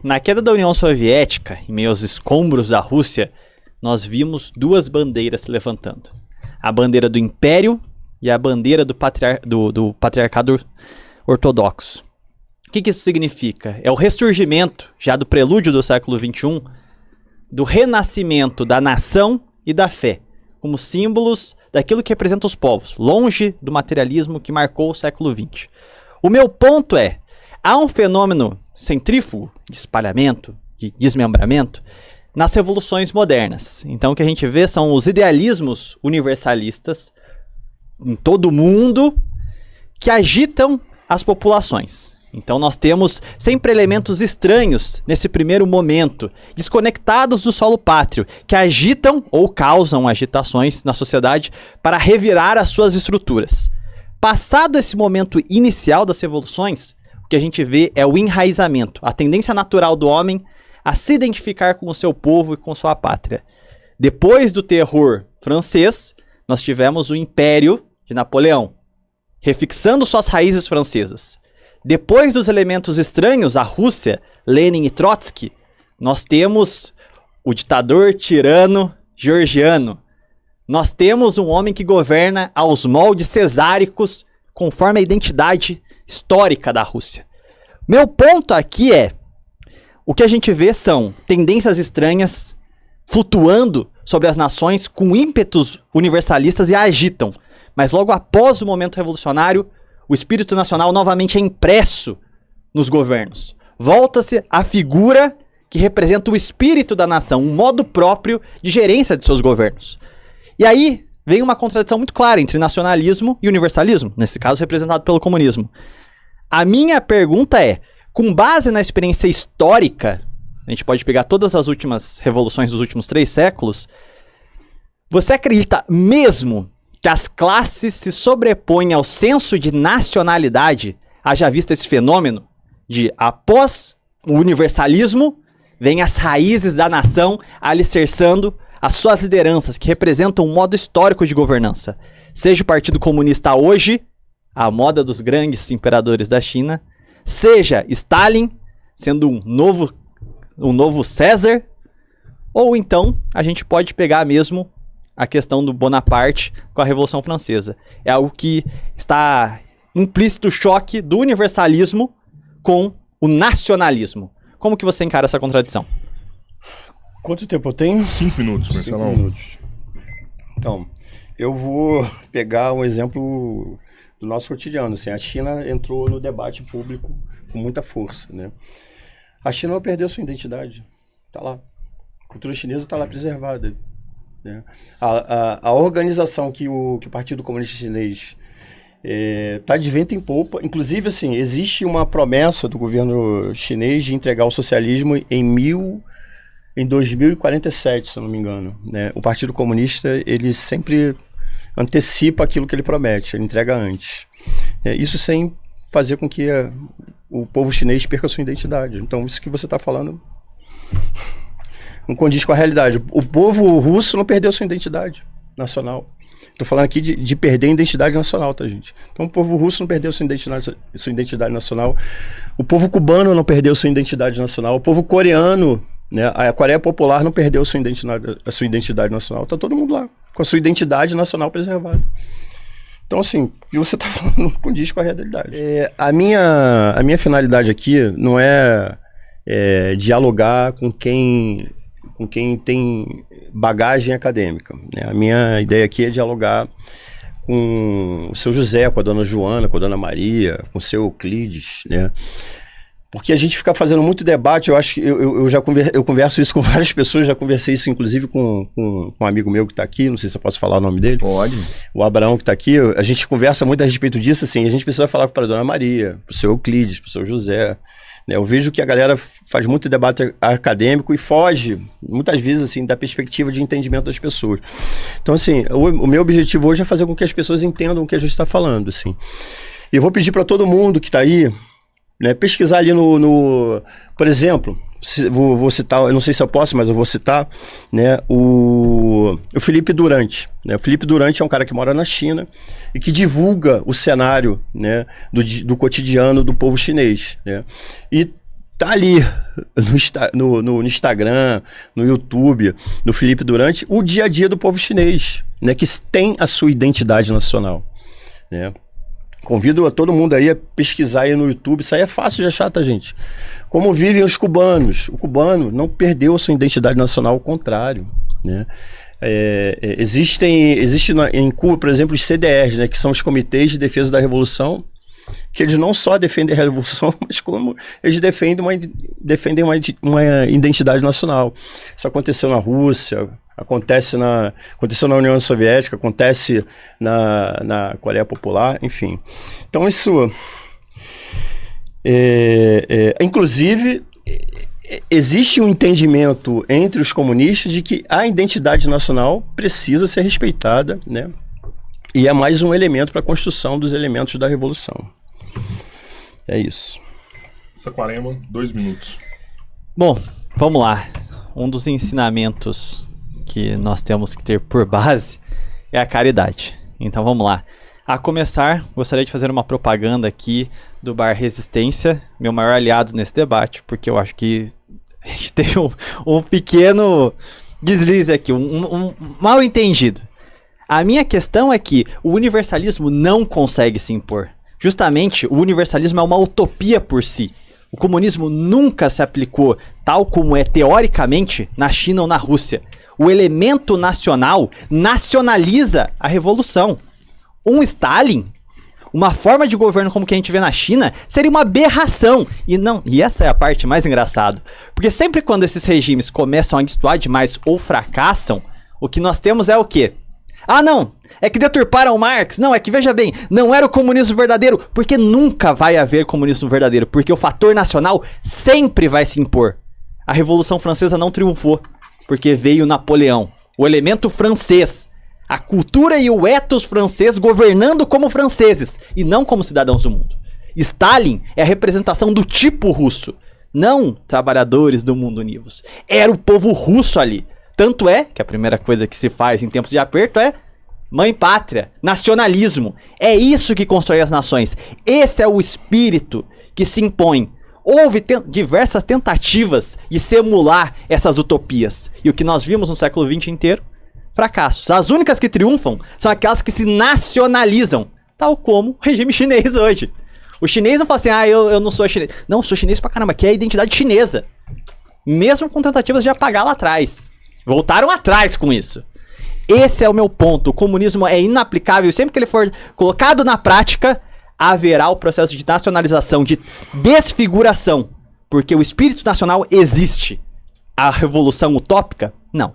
Na queda da União Soviética, em meio aos escombros da Rússia, nós vimos duas bandeiras se levantando. A bandeira do Império e a bandeira do patriarcado ortodoxo. O que isso significa? É o ressurgimento, já do prelúdio do século XXI, do renascimento da nação e da fé, como símbolos daquilo que representa os povos, longe do materialismo que marcou o século XX. O meu ponto é, há um fenômeno centrífugo de espalhamento, de desmembramento, nas revoluções modernas. Então o que a gente vê são os idealismos universalistas em todo o mundo que agitam as populações. Então nós temos sempre elementos estranhos nesse primeiro momento, desconectados do solo pátrio, que agitam ou causam agitações na sociedade para revirar as suas estruturas. Passado esse momento inicial das revoluções, o que a gente vê é o enraizamento, a tendência natural do homem a se identificar com o seu povo e com sua pátria. Depois do terror francês, nós tivemos o Império de Napoleão, refixando suas raízes francesas. Depois dos elementos estranhos, a Rússia, Lenin e Trotsky, nós temos o ditador tirano georgiano. Nós temos um homem que governa aos moldes cesáricos, conforme a identidade histórica da Rússia. Meu ponto aqui é, o que a gente vê são tendências estranhas flutuando sobre as nações com ímpetos universalistas e a agitam. Mas logo após o momento revolucionário, o espírito nacional novamente é impresso nos governos. Volta-se a figura que representa o espírito da nação, um modo próprio de gerência de seus governos. E aí vem uma contradição muito clara entre nacionalismo e universalismo, nesse caso representado pelo comunismo. A minha pergunta é, com base na experiência histórica, a gente pode pegar todas as últimas revoluções dos últimos 3 séculos, você acredita mesmo que as classes se sobrepõem ao senso de nacionalidade, haja visto esse fenômeno de, após o universalismo, vem as raízes da nação alicerçando as suas lideranças, que representam um modo histórico de governança. Seja o Partido Comunista hoje, a moda dos grandes imperadores da China, seja Stalin, sendo um novo César, ou então a gente pode pegar mesmo a questão do Bonaparte com a Revolução Francesa. É algo que está implícito o choque do universalismo com o nacionalismo. Como que você encara essa contradição? Quanto tempo eu tenho? 5 minutos, Marcelão. 5 minutos. Então, eu vou pegar um exemplo do nosso cotidiano. Assim, a China entrou no debate público com muita força, né? A China não perdeu sua identidade. Está lá. A cultura chinesa está lá preservada. Né? A organização que o Partido Comunista Chinês está de vento em popa. Inclusive, assim, existe uma promessa do governo chinês de entregar o socialismo em 2047, se eu não me engano. Né? O Partido Comunista, ele sempre antecipa aquilo que ele promete, ele entrega antes. Isso sem fazer com que o povo chinês perca a sua identidade. Então, isso que você está falando não condiz com a realidade. O povo russo não perdeu sua identidade nacional. Estou falando aqui de perder a identidade nacional, tá, gente? Então, o povo russo não perdeu sua identidade nacional. O povo cubano não perdeu sua identidade nacional. O povo coreano, né, a Coreia Popular não perdeu a sua identidade nacional. Está todo mundo lá, com a sua identidade nacional preservada. Então, assim, o que você está falando não condiz com a realidade. A minha finalidade aqui não é dialogar com quem tem bagagem acadêmica. Né? A minha ideia aqui é dialogar com o seu José, com a dona Joana, com a dona Maria, com o seu Euclides, né? Porque a gente fica fazendo muito debate, eu acho que eu converso isso com várias pessoas, já conversei isso inclusive com um amigo meu que está aqui, não sei se eu posso falar o nome dele. Pode. O Abraão que está aqui, a gente conversa muito a respeito disso, assim, a gente precisa falar para a dona Maria, para o seu Euclides, para o seu José. Né? Eu vejo que a galera faz muito debate acadêmico e foge, muitas vezes, assim, da perspectiva de entendimento das pessoas. Então, assim, o meu objetivo hoje é fazer com que as pessoas entendam o que a gente está falando, assim. E eu vou pedir para todo mundo que está aí, né, pesquisar ali por exemplo, vou citar, eu não sei se eu posso, mas eu vou citar, né, o Felipe Durante. Né? O Felipe Durante é um cara que mora na China e que divulga o cenário, né, do cotidiano do povo chinês. Né? E tá ali no Instagram, no YouTube, no Felipe Durante, o dia a dia do povo chinês, né, que tem a sua identidade nacional, né? Convido a todo mundo aí a pesquisar aí no YouTube, isso aí é fácil de achar, tá, gente? Como vivem os cubanos. O cubano não perdeu a sua identidade nacional, ao contrário, né? Existe em Cuba, por exemplo, os CDRs, né, que são os Comitês de Defesa da Revolução, que eles não só defendem a Revolução, mas como eles defendem uma identidade nacional. Isso aconteceu na Rússia, aconteceu na União Soviética, acontece na Coreia Popular, enfim. Então isso... inclusive, existe um entendimento entre os comunistas de que a identidade nacional precisa ser respeitada, né? E é mais um elemento para a construção dos elementos da Revolução. É isso. Saquarema, 2 minutos. Bom, vamos lá. Um dos ensinamentos que nós temos que ter por base é a caridade. Então vamos lá. A começar, gostaria de fazer uma propaganda aqui do Bar Resistência, meu maior aliado nesse debate, porque eu acho que a gente teve um pequeno deslize aqui, um mal entendido. A minha questão é que o universalismo não consegue se impor. Justamente, o universalismo é uma utopia por si. O comunismo nunca se aplicou, tal como é teoricamente, na China ou na Rússia. O elemento nacional nacionaliza a revolução. Um Stalin, uma forma de governo como que a gente vê na China, seria uma aberração. E essa é a parte mais engraçada. Porque sempre quando esses regimes começam a destoar demais ou fracassam, o que nós temos é o quê? Ah, não, é que deturparam Marx. Não, é que, veja bem, não era o comunismo verdadeiro. Porque nunca vai haver comunismo verdadeiro. Porque o fator nacional sempre vai se impor. A Revolução Francesa não triunfou, porque veio Napoleão, o elemento francês. A cultura e o ethos francês governando como franceses, e não como cidadãos do mundo. Stalin é a representação do tipo russo, não trabalhadores do mundo univos. Era o povo russo ali. Tanto é que a primeira coisa que se faz em tempos de aperto é mãe pátria, nacionalismo. É isso que constrói as nações. Esse é o espírito que se impõe. Houve diversas tentativas de simular essas utopias. E o que nós vimos no século XX inteiro? Fracassos. As únicas que triunfam são aquelas que se nacionalizam. Tal como o regime chinês hoje. O chinês não fala assim, eu não sou chinês. Não, sou chinês pra caramba, que é a identidade chinesa. Mesmo com tentativas de apagar lá atrás. Voltaram atrás com isso. Esse é o meu ponto. O comunismo é inaplicável. Sempre que ele for colocado na prática, haverá o processo de nacionalização, de desfiguração. Porque o espírito nacional existe. A revolução utópica, não.